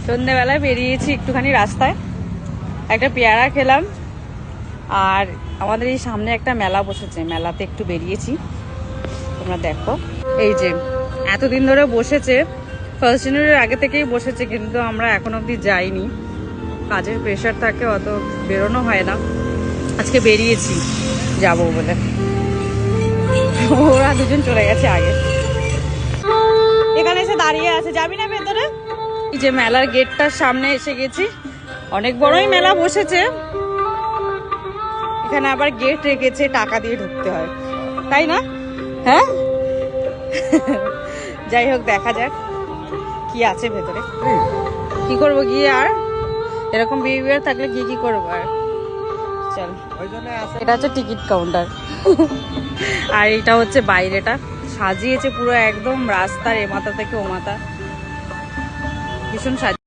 সন্ধ্যেবেলায় বেরিয়েছি একটুখানি রাস্তায়, একটা পেয়ারা খেলাম। আর আমাদের এই সামনে একটা মেলা বসেছে, মেলাতে একটু বেরিয়েছি, তোমরা দেখো। এই যে এতদিন ধরে বসেছে, 1 জানুয়ারির আগে থেকেই বসেছে, কিন্তু আমরা এখন অবধি যাইনি, কাজের প্রেশার থাকে, অত বেরোনো হয় না। আজকে বেরিয়েছি যাব বলে, ওরা দুজন চলে গেছে আগে। এখানে এসে দাঁড়িয়ে আছে, যাবি না ভেতরে? এই যে মেলার গেটটার সামনে এসে গেছি, অনেক বড়ই মেলা বসেছে। এখানে আবার গেট রেখেছে, টাকা দিয়ে ঢুকতে হয়, তাই না? হ্যাঁ, যাই হোক, দেখা যাক কি আছে ভেতরে। কি করবো গিয়ে, আর এরকম বিহেভিয়ার থাকলে গিয়ে কি করবো আর। চল, এটা হচ্ছে টিকিট কাউন্টার, আর এটা হচ্ছে বাইরেটা, সাজিয়েছে পুরো একদম রাস্তার এ মাথা থেকে ও মাথা, ভীষণ সাজিয়ে।